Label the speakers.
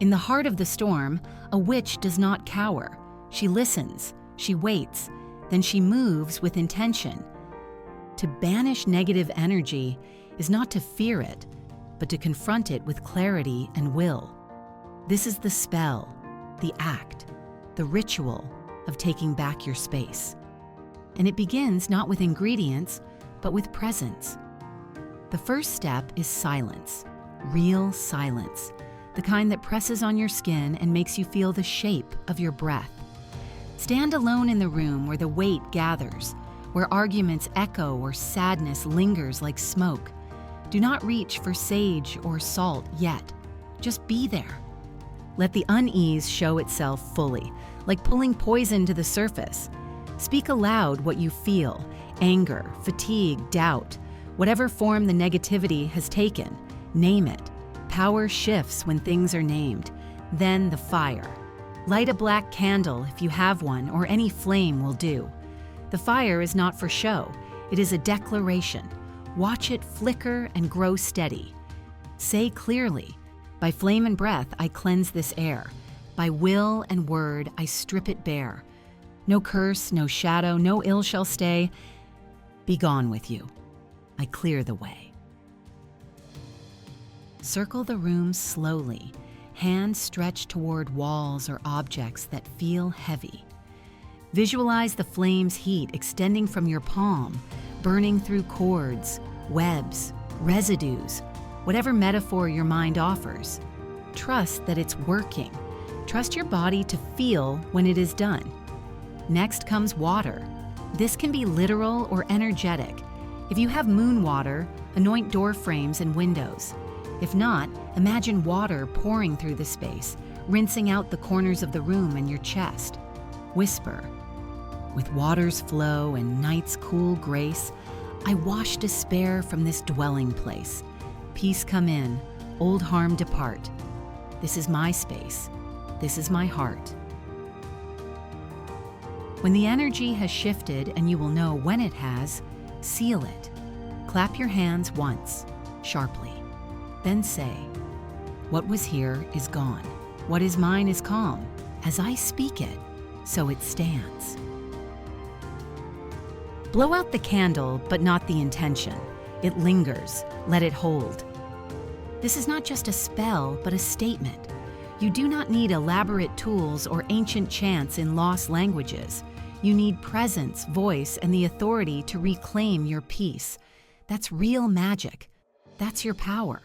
Speaker 1: In the heart of the storm, a witch does not cower. She listens, she waits, then she moves with intention. To banish negative energy is not to fear it, but to confront it with clarity and will. This is the spell, the act, the ritual of taking back your space. And it begins not with ingredients, but with presence. The first step is silence, real silence, the kind that presses on your skin and makes you feel the shape of your breath. Stand alone in the room where the weight gathers, where arguments echo or sadness lingers like smoke. Do not reach for sage or salt yet. Just be there. Let the unease show itself fully, like pulling poison to the surface. Speak aloud what you feel: anger, fatigue, doubt. Whatever form the negativity has taken, name it. Power shifts when things are named. Then the fire. Light a black candle if you have one, or any flame will do. The fire is not for show. It is a declaration. Watch it flicker and grow steady. Say clearly, by flame and breath I cleanse this air. By will and word I strip it bare. No curse, no shadow, no ill shall stay. Be gone with you. I clear the way. Circle the room slowly, hands stretched toward walls or objects that feel heavy. Visualize the flame's heat extending from your palm, burning through cords, webs, residues, whatever metaphor your mind offers. Trust that it's working. Trust your body to feel when it is done. Next comes water. This can be literal or energetic. If you have moon water, anoint door frames and windows. If not, imagine water pouring through the space, rinsing out the corners of the room and your chest. Whisper, with water's flow and night's cool grace, I wash despair from this dwelling place. Peace come in, old harm depart. This is my space. This is my heart. When the energy has shifted, and you will know when it has, seal it. Clap your hands once, sharply. Then say, what was here is gone. What is mine is calm. As I speak it, so it stands. Blow out the candle, but not the intention. It lingers. Let it hold. This is not just a spell, but a statement. You do not need elaborate tools or ancient chants in lost languages. You need presence, voice, and the authority to reclaim your peace. That's real magic. That's your power.